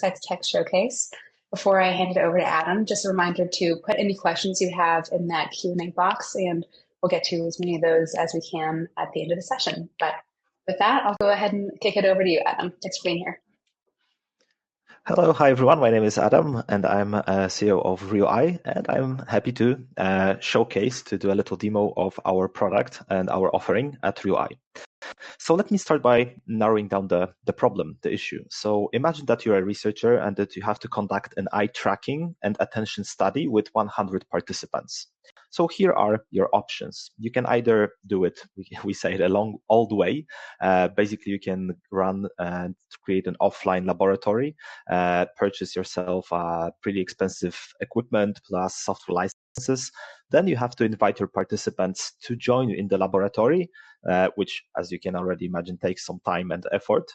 Insights Tech Showcase. Before I hand it over to Adam, just a reminder to put any questions you have in that Q&A box, and we'll get to as many of those as we can at the end of the session. But with that, I'll go ahead and kick it over to you, Adam. Thanks for being here. Hello, hi everyone. My name is Adam, and I'm CEO of RealEye, and I'm happy to showcase to do a little demo of our product and our offering at RealEye. So let me start by narrowing down the problem, the issue. So imagine that you're a researcher and that you have to conduct an eye tracking and attention study with 100 participants. So here are your options. You can either do it, we say it along all the way. Basically, you can run and create an offline laboratory, purchase yourself pretty expensive equipment plus software licenses. Then you have to invite your participants to join you in the laboratory, which, as you can already imagine, takes some time and effort.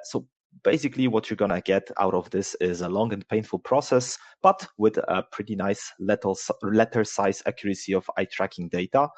So basically, what you're going to get out of this is a long and painful process, but with a pretty nice letter size accuracy of eye tracking data.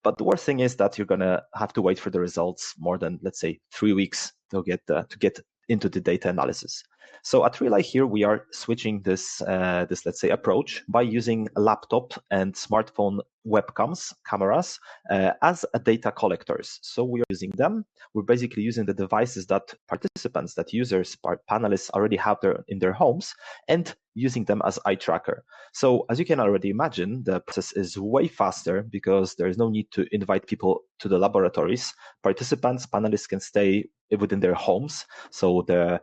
But the worst thing is that you're going to have to wait for the results more than, let's say, 3 weeks to get into the data analysis. So at RealEye here, we are switching this let's say, approach by using laptop and smartphone webcams, cameras, as data collectors. So we are using them. We're basically using the devices that participants, that users, panelists already have in their homes, and using them as eye tracker. So as you can already imagine, the process is way faster because there is no need to invite people to the laboratories. Participants, panelists can stay within their homes. So the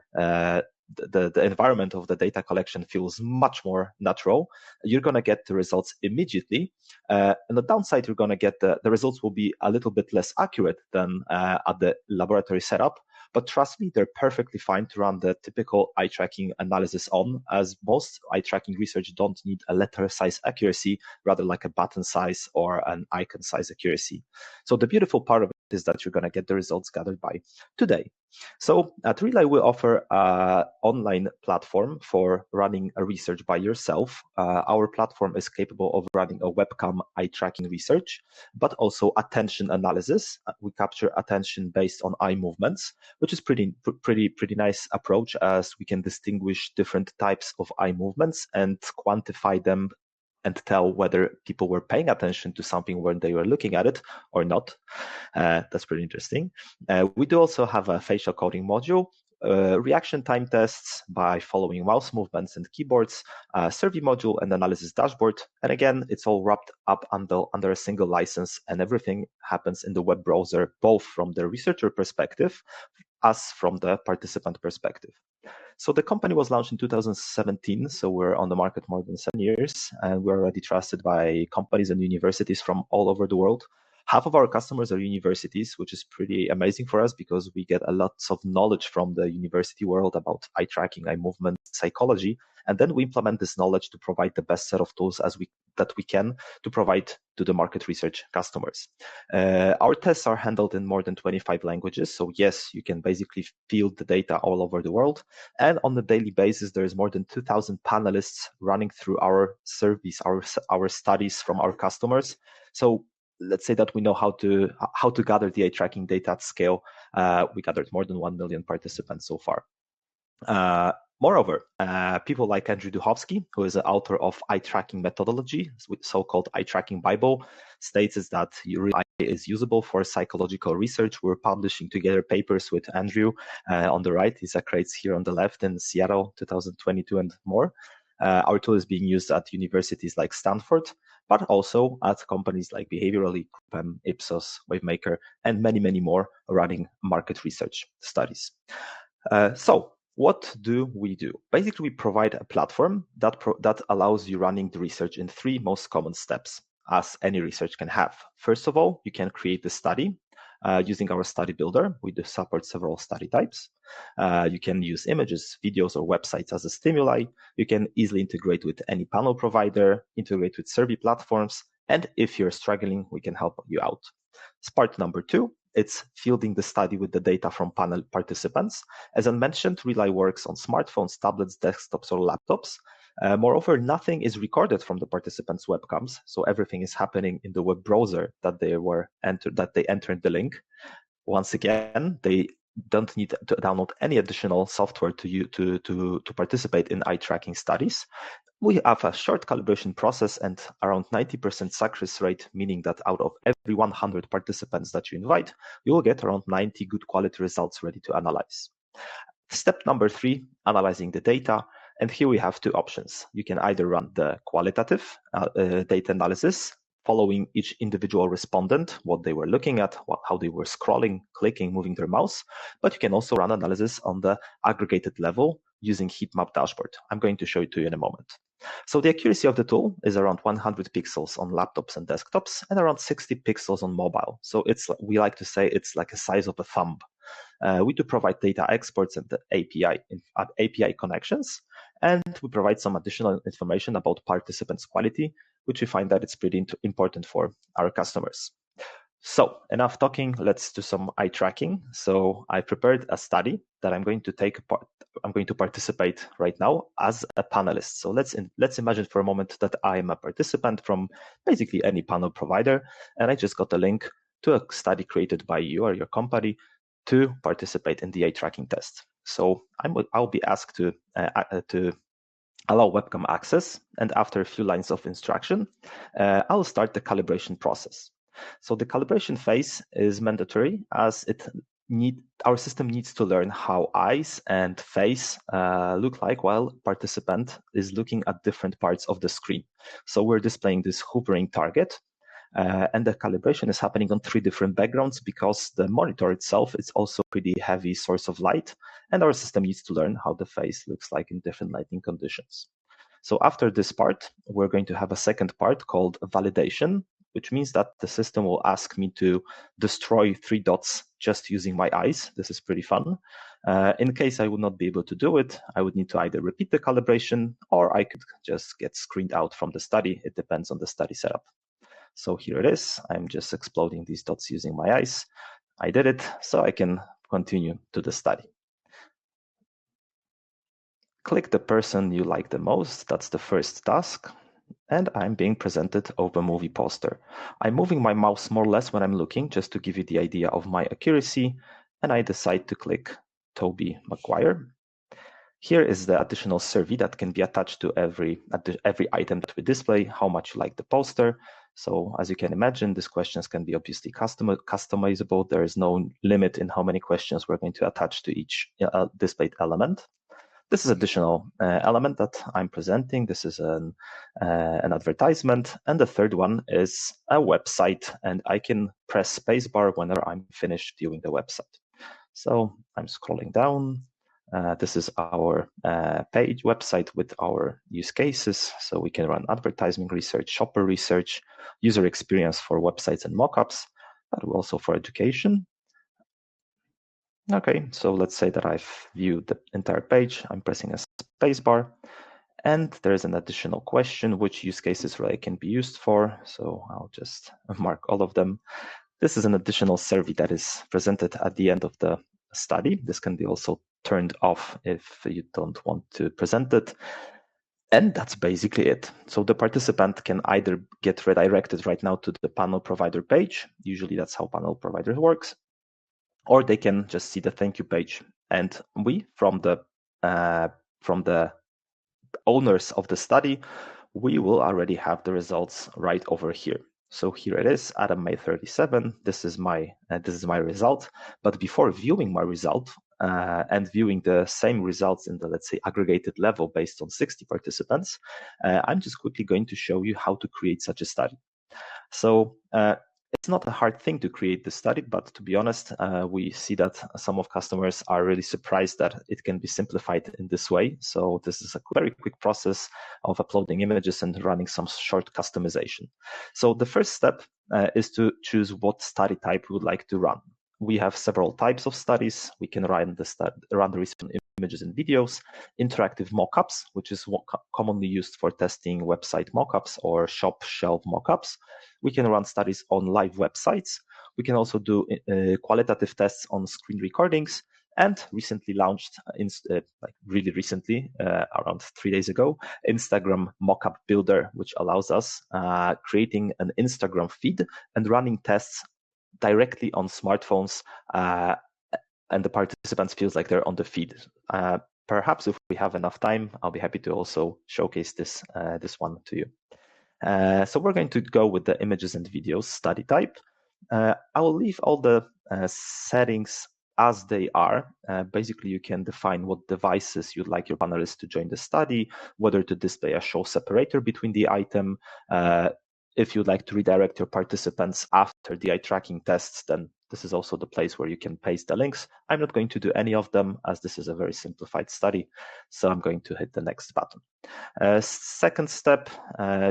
environment of the data collection feels much more natural. You're going to get the results immediately. On the downside, you're going to get the results will be a little bit less accurate than at the laboratory setup. But trust me, they're perfectly fine to run the typical eye tracking analysis on, as most eye tracking research don't need a letter size accuracy, rather like a button size or an icon size accuracy. So the beautiful part of it is that you're going to get the results gathered by today. So at RealEye, we offer an online platform for running a research by yourself. Our platform is capable of running a webcam eye tracking research, but also attention analysis. We capture attention based on eye movements, which is pretty nice approach, as we can distinguish different types of eye movements and quantify them and tell whether people were paying attention to something when they were looking at it or not. That's pretty interesting. We do also have a facial coding module, reaction time tests by following mouse movements and keyboards, survey module and analysis dashboard. And again, it's all wrapped up under a single license, and everything happens in the web browser, both from the researcher perspective as from the participant perspective. So the company was launched in 2017, so we're on the market more than 7 years, and we're already trusted by companies and universities from all over the world. Half of our customers are universities, which is pretty amazing for us because we get a lot of knowledge from the university world about eye tracking, eye movement, psychology, and then we implement this knowledge to provide the best set of tools that we can to provide to the market research customers. Our tests are handled in more than 25 languages. So yes, you can basically field the data all over the world. And on a daily basis, there is more than 2,000 panelists running through our surveys, our studies from our customers. So let's say that we know how to gather the eye tracking data at scale. We gathered more than 1 million participants so far. Moreover, people like Andrew Duchovsky, who is the author of Eye Tracking Methodology, so-called Eye Tracking Bible, states that RealEye is usable for psychological research. We're publishing together papers with Andrew on the right. He's a crates here on the left in Seattle, 2022 and more. Our tool is being used at universities like Stanford, but also at companies like Behaviorally, Ipsos, Wavemaker, and many, many more running market research studies. So what do we do? Basically, we provide a platform that allows you running the research in 3 most common steps, as any research can have. First of all, you can create the study using our study builder. We do support several study types. You can use images, videos, or websites as a stimuli. You can easily integrate with any panel provider, integrate with survey platforms, and if you're struggling, we can help you out. Part number 2, it's fielding the study with the data from panel participants. As I mentioned, RealEye works on smartphones, tablets, desktops, or laptops. Moreover, nothing is recorded from the participants' webcams, so everything is happening in the web browser that they entered the link. Once again, they don't need to download any additional software to participate in eye tracking studies. We have a short calibration process and around 90% success rate, meaning that out of every 100 participants that you invite, you will get around 90 good quality results ready to analyze. Step number 3, analyzing the data. And here we have two options. You can either run the qualitative data analysis, following each individual respondent, what they were looking at, how they were scrolling, clicking, moving their mouse. But you can also run analysis on the aggregated level using heat map dashboard. I'm going to show it to you in a moment. So the accuracy of the tool is around 100 pixels on laptops and desktops and around 60 pixels on mobile. So we like to say it's like a size of a thumb. We do provide data exports and the API connections, and we provide some additional information about participants' quality, which we find that it's pretty important for our customers. So enough talking, let's do some eye tracking. So I prepared a study that I'm going to participate right now as a panelist. So let's imagine for a moment that I'm a participant from basically any panel provider, and I just got a link to a study created by you or your company to participate in the eye tracking test. So I'll be asked to allow webcam access, and after a few lines of instruction, I'll start the calibration process. So the calibration phase is mandatory as our system needs to learn how eyes and face look like while participant is looking at different parts of the screen. So we're displaying this hovering target, and the calibration is happening on 3 different backgrounds because the monitor itself is also a pretty heavy source of light, and our system needs to learn how the face looks like in different lighting conditions. So after this part, we're going to have a second part called validation, which means that the system will ask me to destroy 3 dots just using my eyes. This is pretty fun. In case I would not be able to do it, I would need to either repeat the calibration or I could just get screened out from the study. It depends on the study setup. So here it is. I'm just exploding these dots using my eyes. I did it, so I can continue to the study. Click the person you like the most. That's the first task. And I'm being presented over a movie poster. I'm moving my mouse more or less when I'm looking, just to give you the idea of my accuracy. And I decide to click Tobey Maguire. Here is the additional survey that can be attached to every item that we display, how much you like the poster. So as you can imagine, these questions can be obviously customizable. There is no limit in how many questions we're going to attach to each displayed element. This is additional element that I'm presenting. This is an advertisement. And the third one is a website. And I can press spacebar whenever I'm finished viewing the website. So I'm scrolling down. This is our website with our use cases. So we can run advertising research, shopper research, user experience for websites and mockups, but also for education. Okay, so let's say that I've viewed the entire page. I'm pressing a spacebar, and there's an additional question, which use cases RealEye can be used for. So I'll just mark all of them. This is an additional survey that is presented at the end of the study. This can be also turned off if you don't want to present it. And that's basically it. So the participant can either get redirected right now to the panel provider page. Usually that's how panel provider works. Or they can just see the thank you page. And we, from the owners of the study, we will already have the results right over here. So here it is, Adam May 37. This is my result. But before viewing my result and viewing the same results in the, let's say, aggregated level based on 60 participants, I'm just quickly going to show you how to create such a study. So it's not a hard thing to create the study, but to be honest, we see that some of customers are really surprised that it can be simplified in this way. So this is a very quick process of uploading images and running some short customization. So the first step is to choose what study type we would like to run. We have several types of studies. We can run the recent images and videos, interactive mockups, which is commonly used for testing website mockups or shop shelf mockups. We can run studies on live websites. We can also do qualitative tests on screen recordings, and recently launched, really recently, around 3 days ago, Instagram Mockup Builder, which allows us creating an Instagram feed and running tests directly on smartphones and the participants feels like they're on the feed. Perhaps if we have enough time, I'll be happy to also showcase this one to you. So we're going to go with the images and videos study type. I will leave all the settings as they are. Basically, you can define what devices you'd like your panelists to join the study, whether to display a show separator between the item. If you'd like to redirect your participants after the eye tracking tests, then this is also the place where you can paste the links. I'm not going to do any of them as this is a very simplified study. So I'm going to hit the next button. Second step,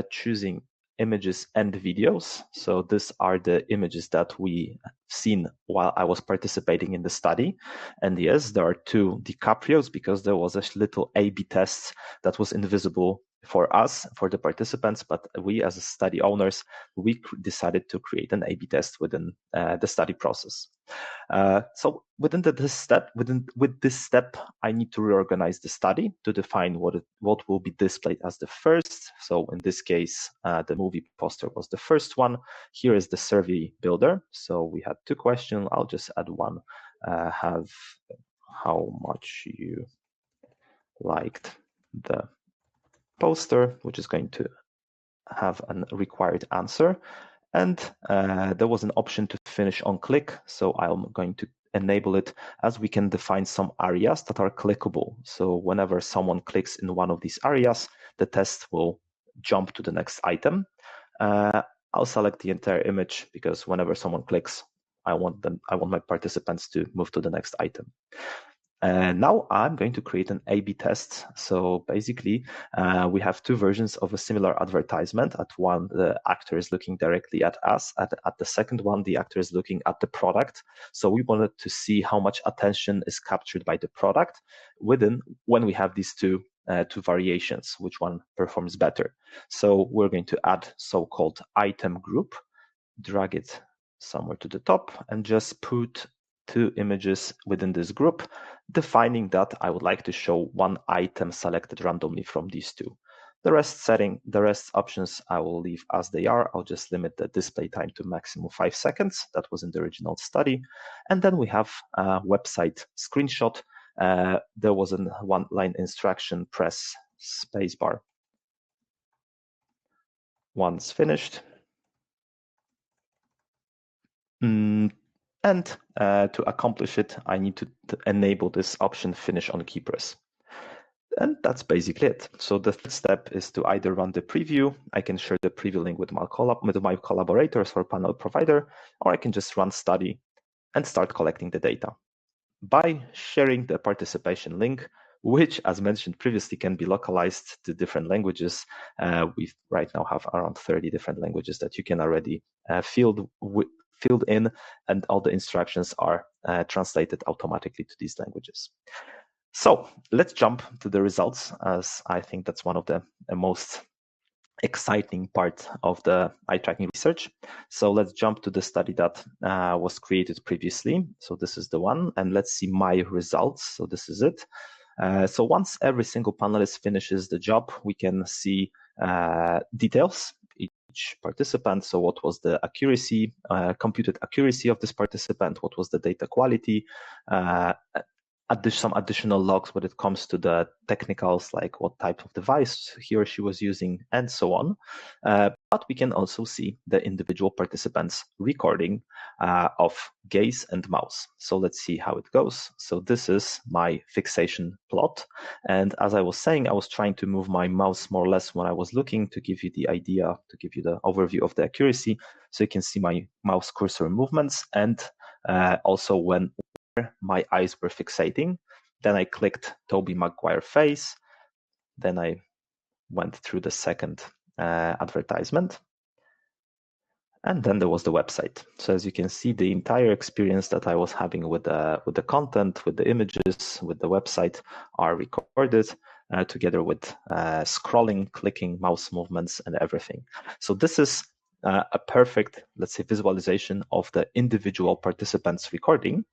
choosing images and videos. So these are the images that we seen while I was participating in the study. And yes, there are two DiCaprios because there was a little A/B test that was invisible for us, for the participants, but we as study owners, we decided to create an A/B test within the study process. So within this step, I need to reorganize the study to define what will be displayed as the first. So in this case, the movie poster was the first one. Here is the survey builder. So we had two questions. I'll just add one. Have how much you liked the poster, which is going to have a required answer. And there was an option to finish on click. So I'm going to enable it as we can define some areas that are clickable. So whenever someone clicks in one of these areas, the test will jump to the next item. I'll select the entire image because whenever someone clicks, I want my participants to move to the next item. Now I'm going to create an A/B test. So basically, we have two versions of a similar advertisement. At one, the actor is looking directly at us. At the second one, the actor is looking at the product. So we wanted to see how much attention is captured by the product when we have these two variations, which one performs better. So we're going to add so-called item group, drag it somewhere to the top, and just put two images within this group, defining that I would like to show one item selected randomly from these two. The rest options I will leave as they are. I'll just limit the display time to maximum 5 seconds. That was in the original study. And then we have a website screenshot. There was a one-line instruction, press spacebar. Once finished. And to accomplish it, I need to enable this option finish on key press. And that's basically it. So the third step is to either run the preview. I can share the preview link with my collaborators or panel provider, or I can just run study and start collecting the data. By sharing the participation link, which, as mentioned previously, can be localized to different languages. We right now have around 30 different languages that you can already filled in, and all the instructions are translated automatically to these languages. So let's jump to the results, as I think that's one of the most exciting part of the eye tracking research. So let's jump to the study that was created previously. So this is the one, and let's see my results. So this is it. So once every single panelist finishes the job, we can see details, each participant. So what was the accuracy, computed accuracy of this participant? What was the data quality? Some additional logs when it comes to the technicals, like what type of device he or she was using, and so on. But we can also see the individual participants' recording of gaze and mouse. So let's see how it goes. So this is my fixation plot. And as I was saying, I was trying to move my mouse more or less when I was looking to give you the idea, to give you the overview of the accuracy. So you can see my mouse cursor movements and also when my eyes were fixating. Then I clicked Tobey Maguire face. Then I went through the second advertisement. And then there was the website. So as you can see, the entire experience that I was having with the content, with the images, with the website are recorded together with scrolling, clicking, mouse movements, and everything. So this is a perfect, let's say, visualization of the individual participants' recording.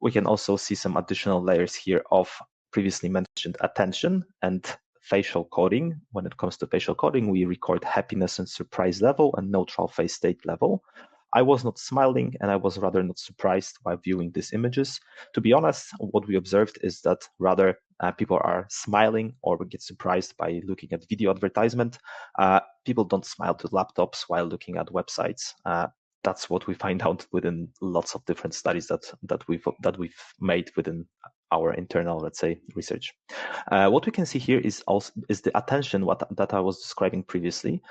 We can also see some additional layers here of previously mentioned attention and facial coding. When it comes to facial coding, we record happiness and surprise level and neutral face state level. I was not smiling, and I was rather not surprised by viewing these images. To be honest, what we observed is that rather people are smiling or get surprised by looking at video advertisement. People don't smile to laptops while looking at websites. That's what we find out within lots of different studies that we've made within our internal, let's say, research. What we can see here is the attention that I was describing previously,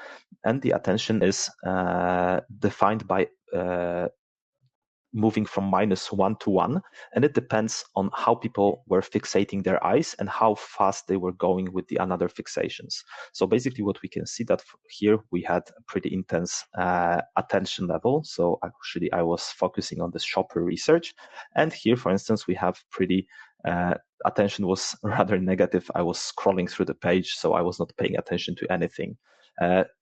and the attention is defined by moving from -1 to 1, and it depends on how people were fixating their eyes and how fast they were going with the another fixations. So basically what we can see that here we had a pretty intense attention level. So actually I was focusing on the shopper research, and here for instance we have pretty attention was rather negative. I was scrolling through the page, so I was not paying attention to anything.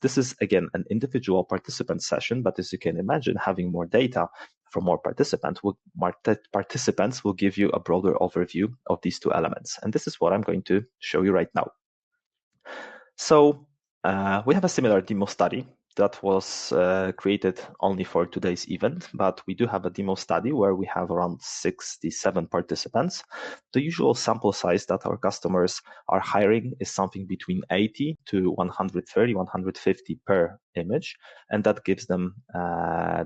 This is again an individual participant session, but as you can imagine, having more data from more participants will give you a broader overview of these two elements. And this is what I'm going to show you right now. So we have a similar demo study that was created only for today's event, but we do have a demo study where we have around 67 participants. The usual sample size that our customers are hiring is something between 80 to 130, 150 per image, and that gives them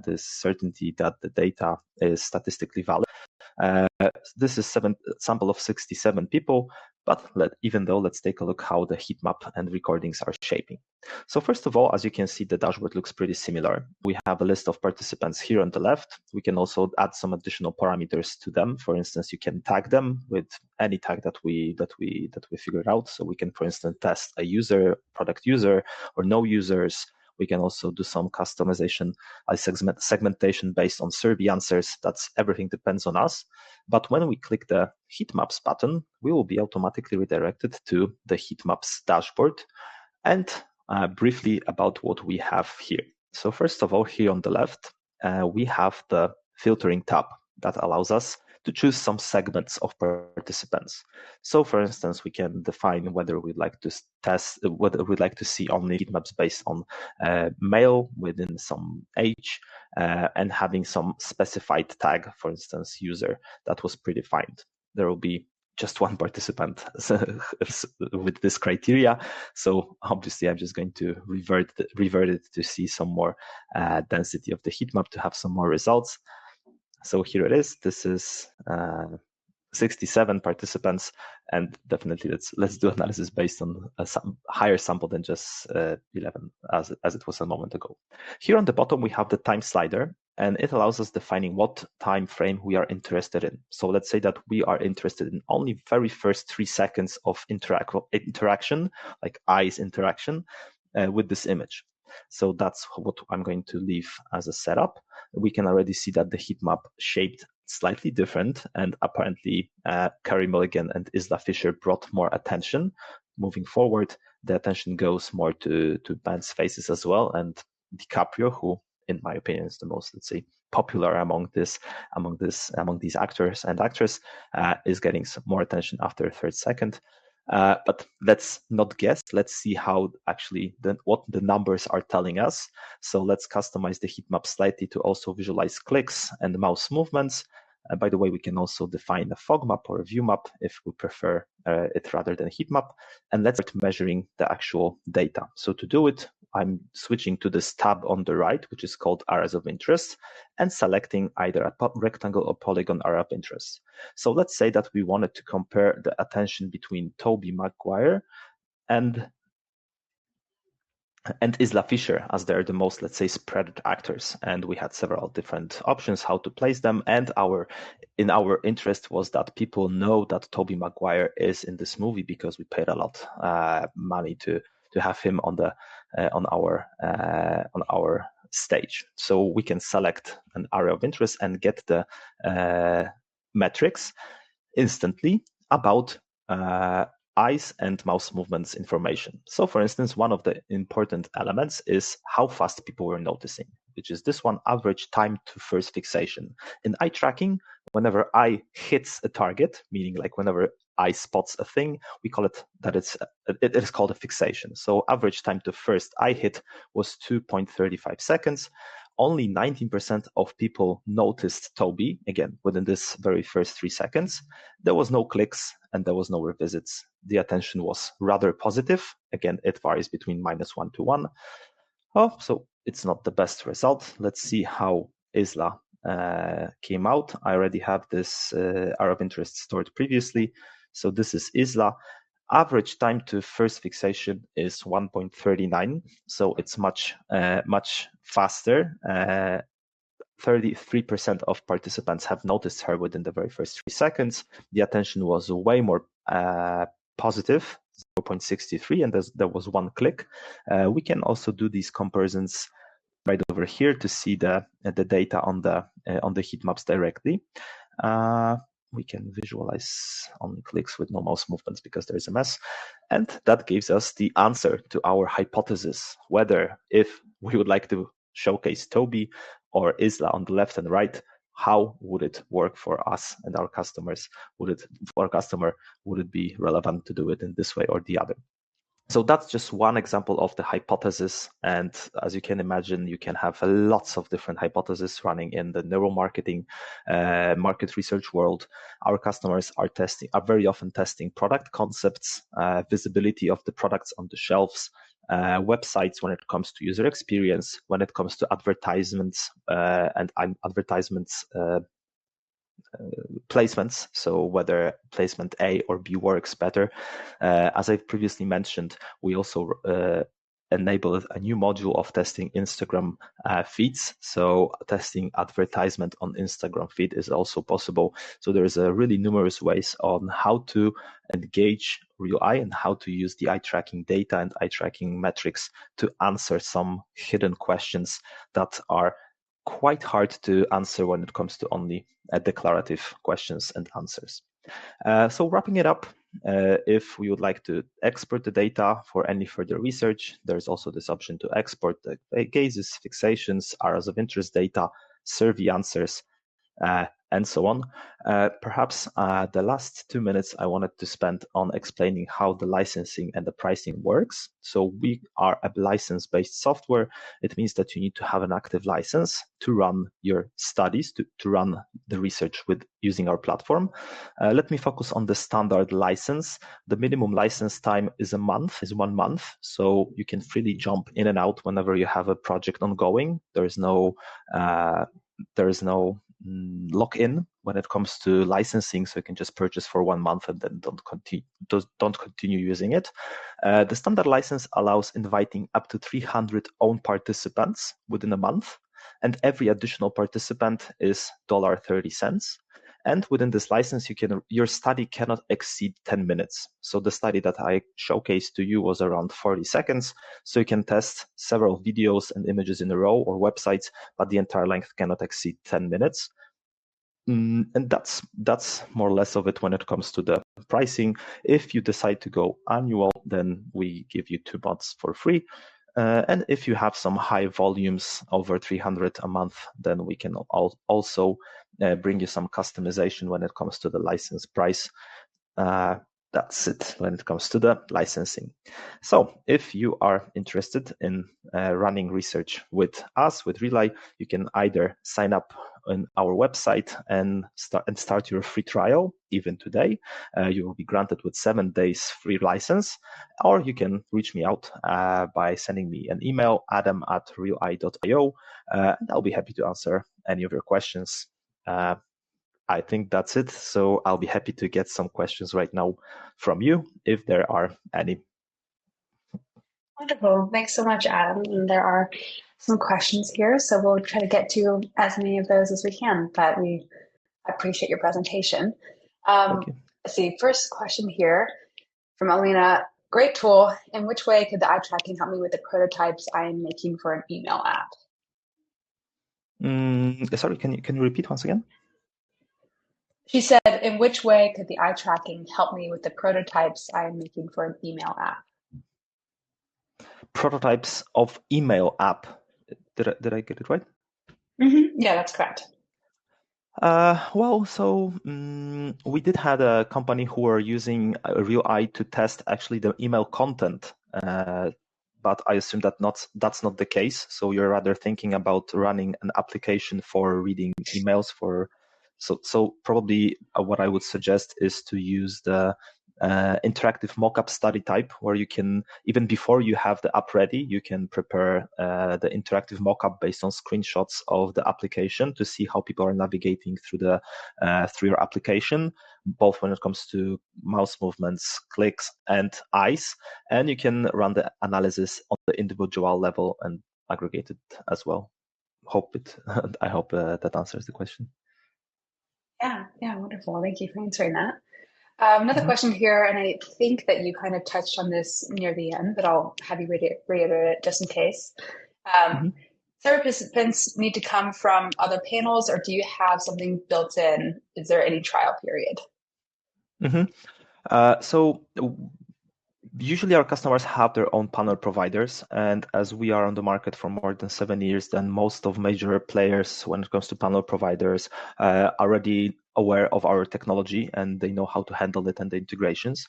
this certainty that the data is statistically valid. This is a sample of 67 people, but let's take a look how the heat map and recordings are shaping. So first of all, as you can see, the dashboard looks pretty similar. We have a list of participants here on the left. We can also add some additional parameters to them. For instance, you can tag them with any tag that we figured out. So we can, for instance, test a user, product user, or no users. We can also do some customization, segmentation based on survey answers. That's everything depends on us. But when we click the heat maps button, we will be automatically redirected to the heat maps dashboard. And briefly about what we have here. So first of all, here on the left, we have the filtering tab that allows us to choose some segments of participants. So for instance, we can define whether we'd like to whether we'd like to see only heat maps based on male within some age and having some specified tag, for instance, user, that was predefined. There will be just one participant with this criteria. So obviously I'm just going to revert it to see some more density of the heat map to have some more results. So here it is. This is 67 participants, and definitely let's do analysis based on a higher sample than just 11 as it was a moment ago. Here on the bottom we have the time slider, and it allows us defining what time frame we are interested in. So let's say that we are interested in only very first 3 seconds of interaction, like eyes interaction with this image. So that's what I'm going to leave as a setup. We can already see that the heat map shaped slightly different, and apparently Carey Mulligan and Isla Fisher brought more attention. Moving forward, the attention goes more to Ben's faces as well, and DiCaprio, who in my opinion is the most, let's say, popular among these actors and actresses, is getting some more attention after a third second. But let's not guess. Let's see how actually what the numbers are telling us. So let's customize the heat map slightly to also visualize clicks and mouse movements. By the way, we can also define a fog map or a view map if we prefer it rather than heat map. And let's start measuring the actual data. So to do it, I'm switching to this tab on the right, which is called areas of interest, and selecting either a rectangle or polygon area of interest. So let's say that we wanted to compare the attention between Tobey Maguire and Isla Fisher, as they're the most, let's say, spread actors. And we had several different options how to place them. And our interest was that people know that Tobey Maguire is in this movie because we paid a lot money to have him on our stage. So we can select an area of interest and get the metrics instantly about eyes and mouse movements information. So for instance, one of the important elements is how fast people were noticing, which is this one, average time to first fixation. In eye tracking, whenever eye hits a target, meaning like whenever eye spots a thing, we call it that it is called a fixation. So average time to first eye hit was 2.35 seconds. only 19% of people noticed Toby, again, within this very first 3 seconds. There was no clicks and there was no revisits. The attention was rather positive. Again, it varies between -1 to 1. Oh, so it's not the best result. Let's see how Isla came out. I already have this area of interest stored previously. So this is Isla. Average time to first fixation is 1.39. So it's much faster. 33% of participants have noticed her within the very first 3 seconds. The attention was way more positive, 0.63, and there was 1 click. We can also do these comparisons right over here to see the data on the heat maps directly. We can visualize on clicks with no mouse movements because there's a mess. And that gives us the answer to our hypothesis, whether if we would like to showcase Toby or Isla on the left and right, how would it work for us and our customers? For our customer, would it be relevant to do it in this way or the other? So that's just one example of the hypothesis. And as you can imagine, you can have lots of different hypotheses running in the neuromarketing market research world. Our customers are very often testing product concepts, visibility of the products on the shelves, websites when it comes to user experience, when it comes to advertisements and advertisements placements, so whether placement A or B works better. As I previously mentioned, we also enabled a new module of testing Instagram feeds. So testing advertisement on Instagram feed is also possible. So there's really numerous ways on how to engage RealEye and how to use the eye tracking data and eye tracking metrics to answer some hidden questions that are quite hard to answer when it comes to only declarative questions and answers. So wrapping it up, if we would like to export the data for any further research, there's also this option to export the cases, fixations, areas of interest data, survey answers, and so on. Perhaps the last 2 minutes I wanted to spend on explaining how the licensing and the pricing works. So we are a license-based software. It means that you need to have an active license to run your studies, to run the research with using our platform. Let me focus on the standard license. The minimum license time is 1 month. So you can freely jump in and out whenever you have a project ongoing. There is no lock-in when it comes to licensing, so you can just purchase for 1 month and then don't continue using it. The standard license allows inviting up to 300 own participants within a month, and every additional participant is $0.30. And within this license, your study cannot exceed 10 minutes. So the study that I showcased to you was around 40 seconds. So you can test several videos and images in a row or websites, but the entire length cannot exceed 10 minutes. And that's more or less of it when it comes to the pricing. If you decide to go annual, then we give you 2 months for free. And if you have some high volumes over 300 a month, then we can also bring you some customization when it comes to the license price. That's it when it comes to the licensing. So if you are interested in running research with us, with RealEye, you can either sign up on our website and start your free trial even today. You will be granted with 7 days free license, or you can reach me out by sending me an email, adam@realeye.io, and I'll be happy to answer any of your questions. I think that's it. So I'll be happy to get some questions right now from you, if there are any. Wonderful. Thanks so much, Adam. And there are some questions here, so we'll try to get to as many of those as we can, but we appreciate your presentation. Thank you. Let's see, first question here from Alina. Great tool. In which way could the eye tracking help me with the prototypes I am making for an email app? Sorry, can you repeat once again? She said, in which way could the eye tracking help me with the prototypes I am making for an email app? Prototypes of email app. Did I get it right? Mm-hmm. Yeah, that's correct. We did have a company who were using RealEye to test actually the email content but I assume that's not the case. So you're rather thinking about running an application for reading emails so probably what I would suggest is to use the interactive mockup study type, where you can, even before you have the app ready, you can prepare the interactive mockup based on screenshots of the application to see how people are navigating through your application, both when it comes to mouse movements, clicks, and eyes. And you can run the analysis on the individual level and aggregate it as well. I hope that answers the question. Yeah, wonderful. Thank you for answering that. Another question here, and I think that you kind of touched on this near the end, but I'll have you reiterate it just in case. Survey participants need to come from other panels, or do you have something built in? Is there any trial period? So usually our customers have their own panel providers, and as we are on the market for more than 7 years, then most of major players when it comes to panel providers are already aware of our technology and they know how to handle it and the integrations.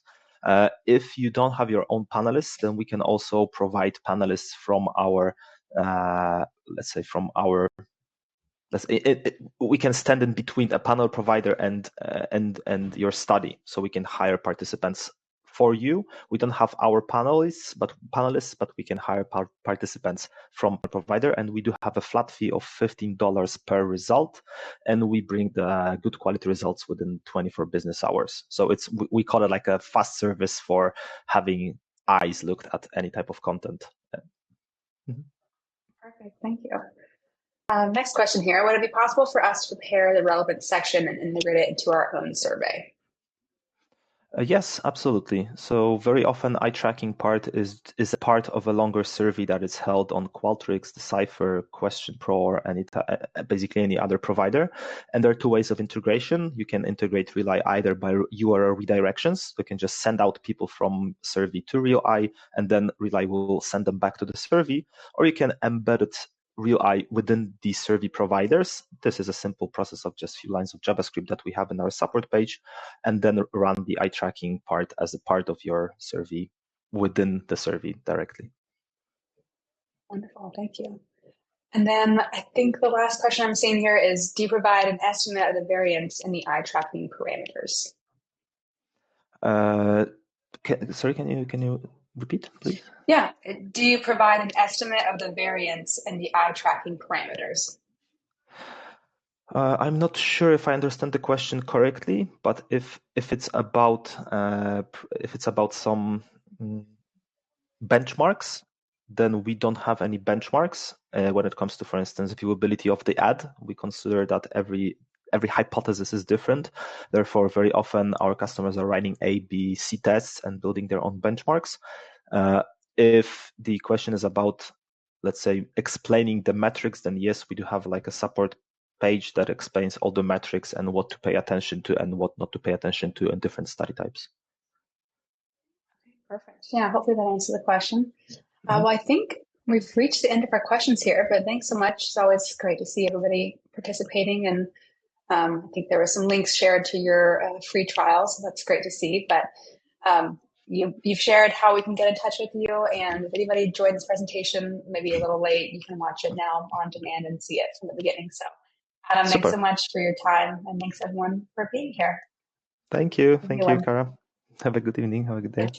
If you don't have your own panelists, then we can also provide panelists from our, we can stand in between a panel provider and your study, so we can hire participants for you. We don't have our panelists, but we can hire participants from a provider, and we do have a flat fee of $15 per result, and we bring the good quality results within 24 business hours. So we call it like a fast service for having eyes looked at any type of content. Perfect, thank you. Next question here. Would it be possible for us to prepare the relevant section and integrate it into our own survey? Yes, absolutely. So very often eye tracking part is a part of a longer survey that is held on Qualtrics, Decipher, Question Pro, or basically any other provider. And there are two ways of integration. You can integrate RealEye either by URL redirections. You can just send out people from survey to RealEye, and then RealEye will send them back to the survey, or you can embed it RealEye within the survey providers. This is a simple process of just a few lines of JavaScript that we have in our support page, and then run the eye tracking part as a part of your survey within the survey directly. Wonderful, thank you. And then I think the last question I'm seeing here is, do you provide an estimate of the variance in the eye tracking parameters? Sorry, can you repeat, please? Yeah. Do you provide an estimate of the variance in the eye tracking parameters? I'm not sure if I understand the question correctly, but if it's about some benchmarks, then we don't have any benchmarks when it comes to, for instance, viewability of the ad. We consider that every hypothesis is different. Therefore, very often our customers are running A, B, C tests and building their own benchmarks. If the question is about, let's say, explaining the metrics, then yes, we do have like a support page that explains all the metrics and what to pay attention to and what not to pay attention to in different study types. Perfect. Yeah, hopefully that answers the question. Well, I think we've reached the end of our questions here, but thanks so much. It's always great to see everybody participating, and I think there were some links shared to your free trial, so that's great to see. But you've shared how we can get in touch with you, and if anybody joined this presentation maybe a little late, you can watch it now on demand and see it from the beginning. So Adam, thanks so much for your time, and thanks everyone for being here. Thank you. Thank you, Cara. Have a good evening. Have a good day.